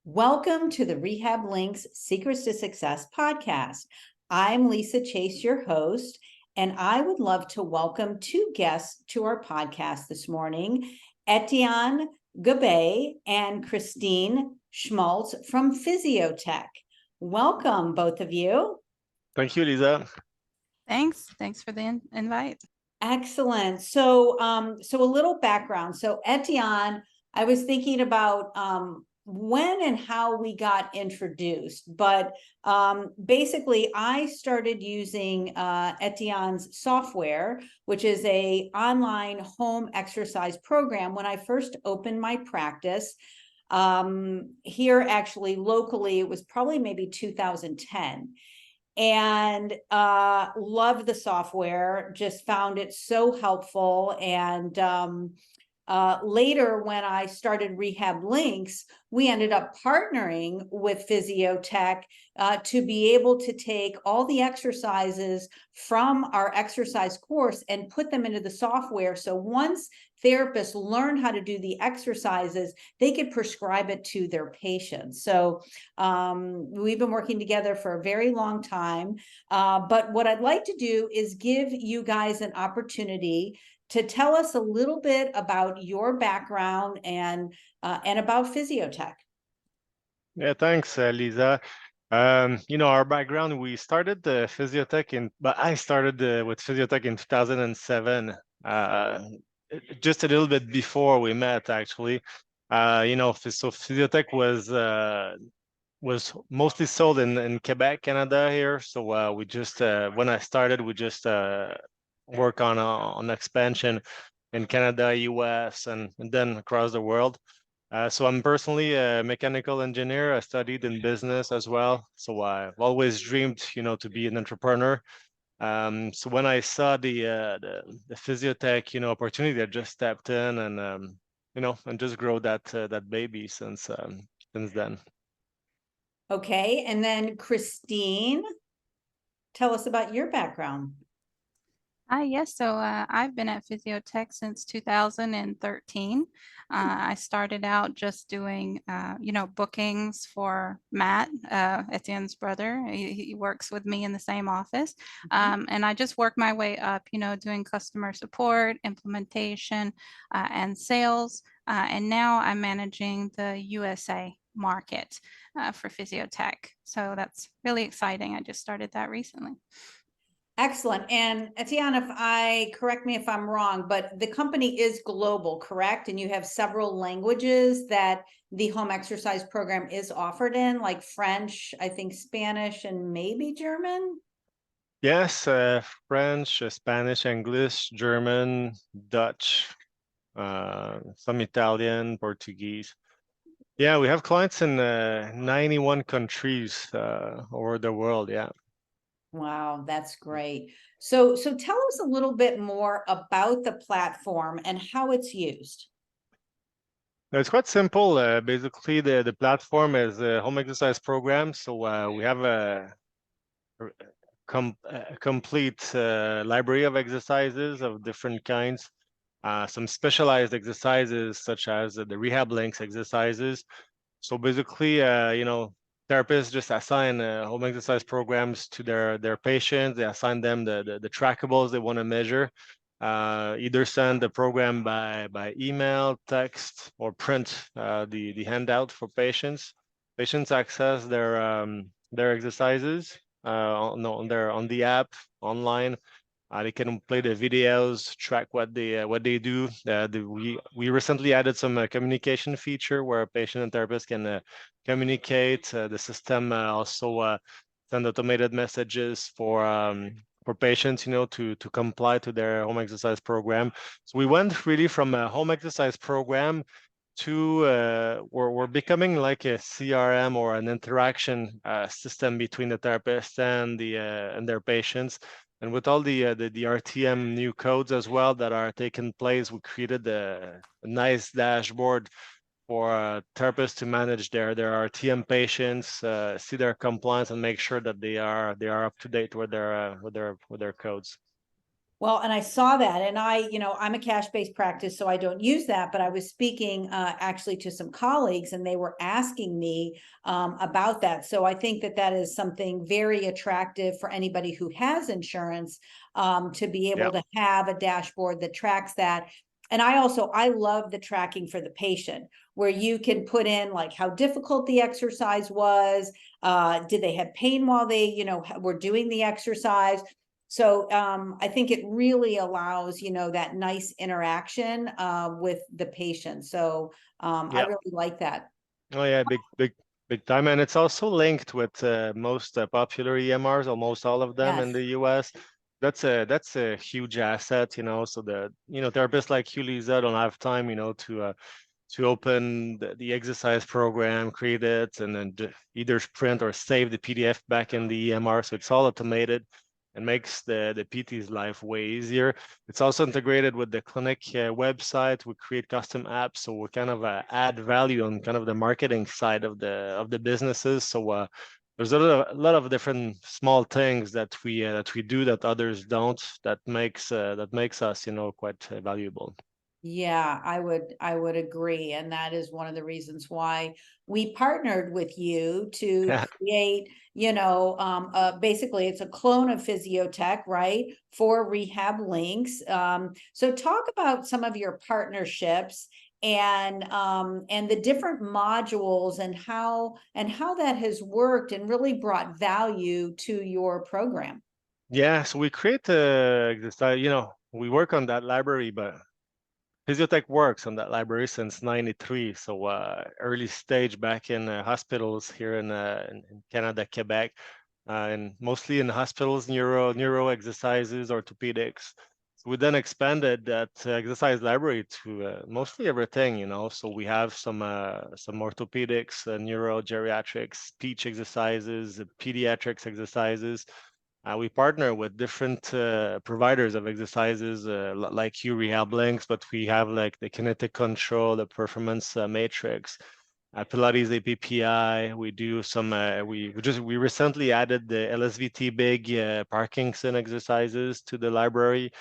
Welcome to the Rehab Links Secrets to Success podcast. I'm Lisa Chase, your host, and I would love to welcome two guests to our podcast this morning, Etienne Gobeil and Christine Schmalz from Physiotec. Welcome, both of you. Thank you, Lisa. Thanks for the invite. Excellent. So a little background. So Etienne, I was thinking about when and how we got introduced, but basically I started using Etienne's software, which is a online home exercise program when I first opened my practice. Here actually locally, it was probably maybe 2010, and loved the software, just found it so helpful. And later, when I started Rehab Links, we ended up partnering with Physiotec to be able to take all the exercises from our exercise course and put them into the software. So once therapists learn how to do the exercises, they could prescribe it to their patients. So we've been working together for a very long time. But what I'd like to do is give you guys an opportunity to tell us a little bit about your background and about Physiotec. Yeah, thanks, Lisa. Our background, we started the Physiotec but I started with Physiotec in 2007, just a little bit before we met, actually. So Physiotec was mostly sold in Quebec, Canada here. So we just, when I started, we just work on expansion in Canada, US, and then across the world. So I'm personally a mechanical engineer. I studied in business as well. So I've always dreamed, to be an entrepreneur. So when I saw the Physiotec, opportunity, I just stepped in and just grow that baby since then. Okay, and then Christine, tell us about your background. Yes, so I've been at Physiotech since 2013. I started out just doing, bookings for Matt, Etienne's brother. He works with me in the same office. And I just worked my way up, doing customer support, implementation, and sales. And now I'm managing the USA market for Physiotech. So that's really exciting. I just started that recently. Excellent. And Etienne, correct me if I'm wrong, but the company is global, correct? And you have several languages that the home exercise program is offered in, like French, I think Spanish, and maybe German? Yes, French, Spanish, English, German, Dutch, some Italian, Portuguese. Yeah, we have clients in 91 countries over the world. Yeah. Wow, that's great. So tell us a little bit more about the platform and how it's used. It's quite simple. Basically, the platform is a home exercise program. So we have a complete library of exercises of different kinds. Some specialized exercises such as the Rehab Links exercises. So basically, therapists just assign home exercise programs to their patients. They assign them the trackables they want to measure. Either send the program by email, text, or print the handout for patients. Patients access their exercises on the app online. They can play the videos, track what they do. We recently added some communication feature where a patient and therapist can communicate. The system also send automated messages for patients, to comply to their home exercise program. So we went really from a home exercise program to we're becoming like a CRM or an interaction system between the therapist and their patients. And with all the RTM new codes as well that are taking place, we created a nice dashboard for therapists to manage their RTM patients, see their compliance, and make sure that they are up to date with their codes. Well, and I saw that, and I'm a cash-based practice, so I don't use that, but I was speaking actually to some colleagues, and they were asking me about that. So I think that that is something very attractive for anybody who has insurance, to be able to have a dashboard that tracks that. And I love the tracking for the patient, where you can put in like how difficult the exercise was, did they have pain while they, were doing the exercise. So I think it really allows, that nice interaction with the patient. So I Yeah. really like that. Oh yeah, big time, and it's also linked with most popular EMRs, almost all of them in Yes. the US. That's a huge asset, so the therapists like you, Lisa, don't have time, to open the exercise program, create it, and then either print or save the PDF back in the EMR. So it's all automated and makes the PT's life way easier. It's also integrated with the clinic website. We create custom apps, so we kind of add value on kind of the marketing side of the businesses. So there's a lot of different small things that we do that others don't. That makes us, quite valuable. Yeah, I would agree. And that is one of the reasons why we partnered with you to create, basically it's a clone of Physiotech, right? For rehab links. So talk about some of your partnerships and the different modules and how that has worked and really brought value to your program. Yeah, so we create we work on that library, but Physiotech works on that library since '93, so early stage back in hospitals here in Canada, Quebec, and mostly in hospitals, neuro exercises, orthopedics. So we then expanded that exercise library to mostly everything, So we have some orthopedics, neuro, geriatrics, speech exercises, pediatrics exercises. We partner with different providers of exercises like you, Rehab Links, but we have like the kinetic control, the performance matrix, Pilates APPI. We do some. We recently added the LSVT big Parkinson exercises to the library.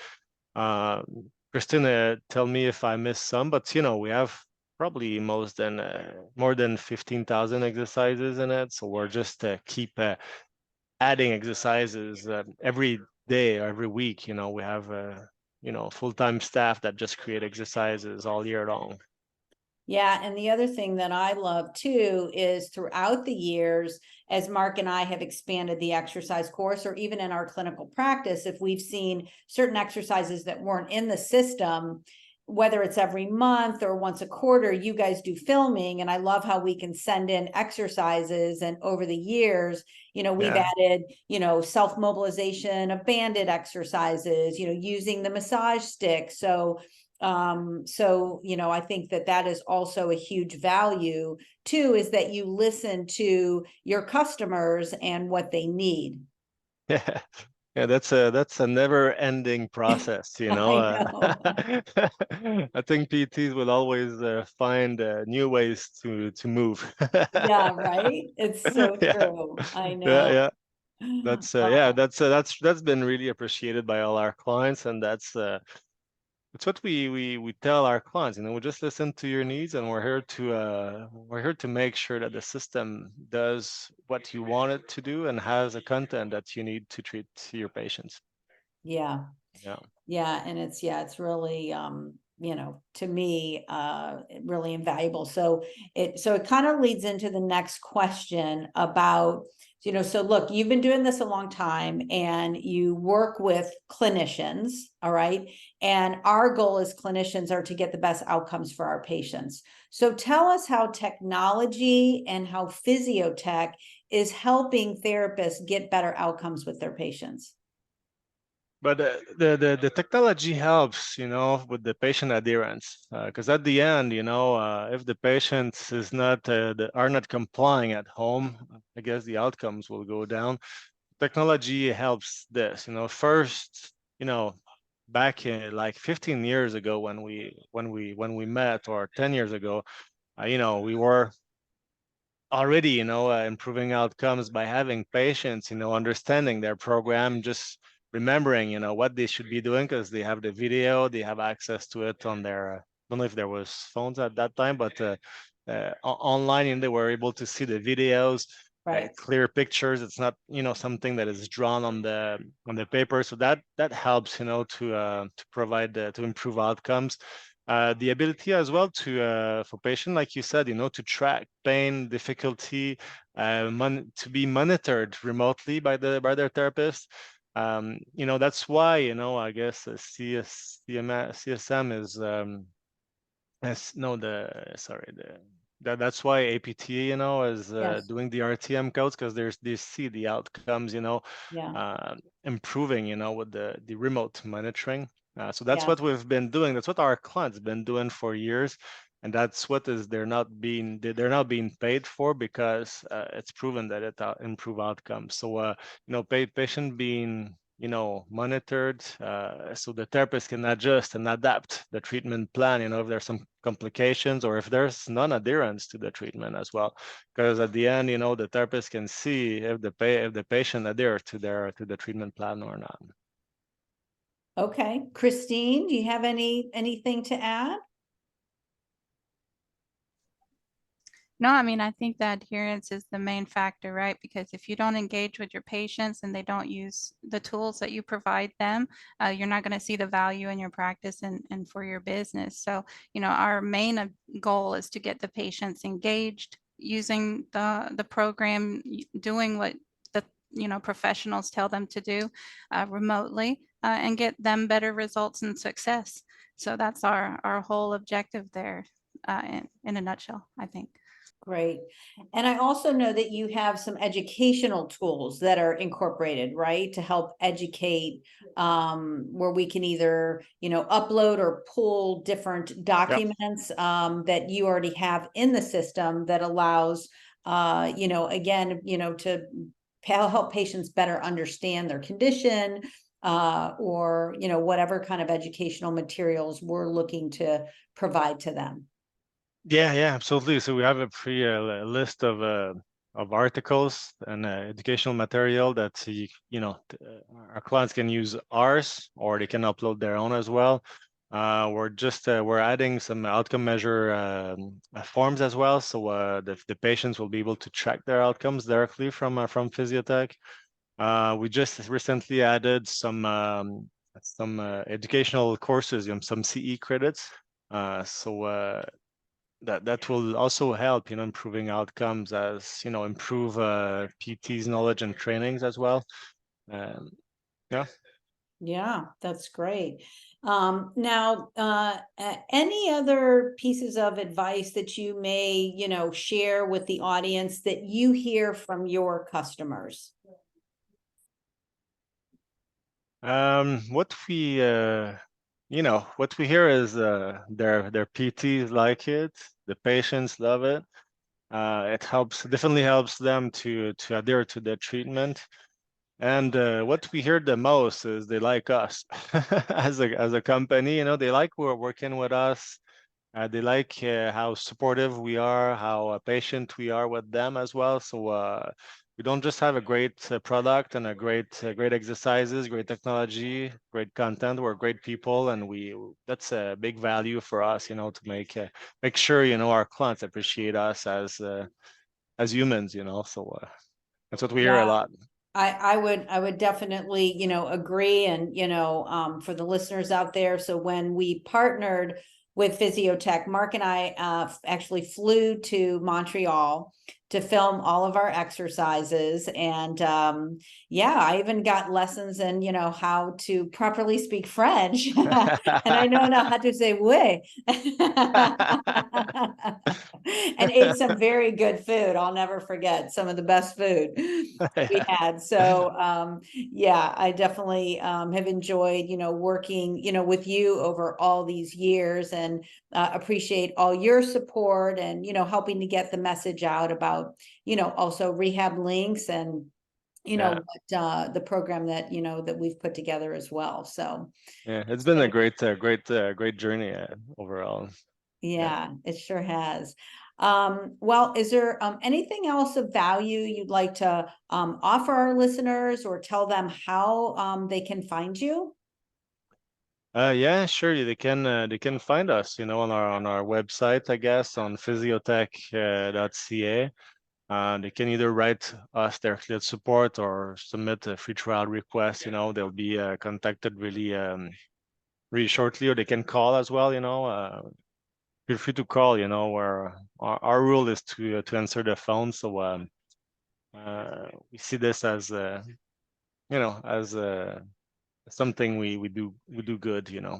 Uh, Christina, tell me if I missed some, but we have probably more than 15,000 exercises in it. So we're just keep adding exercises every day or every week. We have full-time staff that just create exercises all year long. Yeah, and the other thing that I love too is throughout the years, as Mark and I have expanded the exercise course, or even in our clinical practice, if we've seen certain exercises that weren't in the system, whether it's every month or once a quarter, you guys do filming. And I love how we can send in exercises. And over the years, we've added, self-mobilization of banded exercises, using the massage stick. So I think that is also a huge value too, is that you listen to your customers and what they need. Yeah. Yeah, that's a never-ending process, I know. I think PTs will always find new ways to move. Yeah, right. It's so Yeah, true. I yeah, know. yeah. That's been really appreciated by all our clients, and it's what we tell our clients. We just listen to your needs, and we're here to make sure that the system does what you want it to do and has the content that you need to treat your patients. Yeah. Yeah. Yeah, and it's really to me really invaluable. So it kind of leads into the next question about, so look, you've been doing this a long time and you work with clinicians, all right? And our goal as clinicians are to get the best outcomes for our patients. So tell us how technology and how Physiotech is helping therapists get better outcomes with their patients. But the technology helps, with the patient adherence, because at the end, if the patients are not complying at home, I guess the outcomes will go down. Technology helps this, first, back in like 15 years ago when we met, or 10 years ago, we were already, improving outcomes by having patients, understanding their program, just remembering, you know, what they should be doing, because they have the video, they have access to it on their, I don't know if there was phones at that time, but online, and they were able to see the videos, Right. clear pictures. It's not, you know, something that is drawn on the paper. So that helps, you know, to provide to improve outcomes. The ability as well to for patient, like you said, you know, to track pain, difficulty, to be monitored remotely by their therapist. You know, that's why, you know, I guess CSM is no, that's why APT, you know, is Yes. doing the RTM codes, because they see the outcomes, you know, Yeah. improving, you know, with the remote monitoring. So that's Yeah. what we've been doing. That's what our clients been doing for years, and that's what they're not being paid for, because it's proven that it improve outcomes. So you know, patient being, you know, monitored, so the therapist can adjust and adapt the treatment plan, you know, if there's some complications or if there's non-adherence to the treatment as well. Because at the end, you know, the therapist can see if the patient adhere to the treatment plan or not. Okay. Christine, do you have anything to add? No, I mean, I think that adherence is the main factor, right? Because if you don't engage with your patients and they don't use the tools that you provide them, you're not going to see the value in your practice and for your business. So, you know, our main goal is to get the patients engaged using the program, doing what the, you know, professionals tell them to do remotely, and get them better results and success. So that's our whole objective there, in a nutshell, I think. Great. And I also know that you have some educational tools that are incorporated, right, to help educate, where we can either, you know, upload or pull different documents that you already have in the system that allows, you know, again, you know, to help patients better understand their condition, or, you know, whatever kind of educational materials we're looking to provide to them. Yeah, absolutely. So we have a list of articles and educational material that you know, our clients can use ours, or they can upload their own as well. We're adding some outcome measure forms as well, so the patients will be able to track their outcomes directly from Physiotec. We just recently added some educational courses, you know, some CE credits. So that will also help, you know, improving outcomes, as you know, improve PT's knowledge and trainings as well. Um, yeah. Yeah, that's great. Now, any other pieces of advice that you may, you know, share with the audience that you hear from your customers? What we you know, what we hear is their PTs like it, the patients love it. It definitely helps them to adhere to the treatment. And what we hear the most is they like us as a company. You know, they like we're working with us. They like how supportive we are, how patient we are with them as well. So we don't just have a great product and a great exercises, great technology, great content. We're great people, and that's a big value for us. You know, to make sure, you know, our clients appreciate us as humans. You know, so that's what we hear a Yeah. lot. I would definitely, you know, agree. And, you know, for the listeners out there, so when we partnered with Physiotec, Mark and I actually flew to Montreal to film all of our exercises. And yeah, I even got lessons in, you know, how to properly speak French. And I know now how to say oui. And ate some very good food. I'll never forget some of the best food we had. So yeah, I definitely have enjoyed, you know, working, you know, with you over all these years, and appreciate all your support and, you know, helping to get the message out about, you know, also Rehab Links and, you know, what the program that, you know, that we've put together as well. So yeah, it's been a great journey overall. yeah, it sure has. Well, is there anything else of value you'd like to offer our listeners, or tell them how they can find you? Yeah, sure. They can find us, you know, on our website, I guess, on physiotech.ca. They can either write us directly at support or submit a free trial request. You know, they'll be contacted really shortly, or they can call as well. You know, feel free to call. You know, where our rule is to answer the phone. So we see this as you know, as something we do good. You know.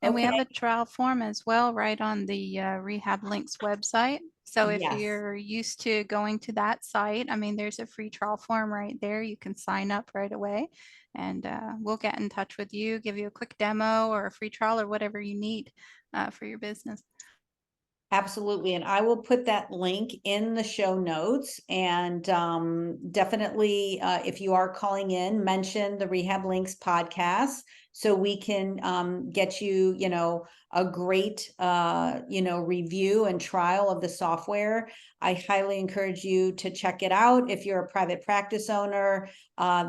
And we Okay. have a trial form as well, right on the Rehab Links website. So if Yes. you're used to going to that site, I mean, there's a free trial form right there. You can sign up right away, and we'll get in touch with you, give you a quick demo or a free trial or whatever you need for your business. Absolutely. And I will put that link in the show notes, and definitely if you are calling in, mention the Rehab Links podcast, so we can get you, you know, a great you know, review and trial of the software. I highly encourage you to check it out. If you're a private practice owner,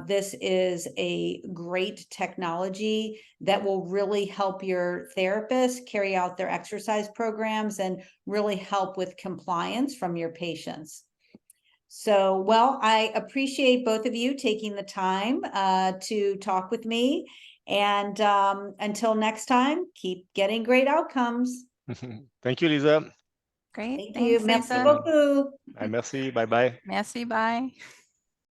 this is a great technology that will really help your therapist carry out their exercise programs and really help with compliance from your patients. So, well, I appreciate both of you taking the time to talk with me. And until next time, keep getting great outcomes. Thank you, Lisa. Great. Thank you. Thanks, Merci Lisa. beaucoup. Merci. Bye bye. Merci. Bye.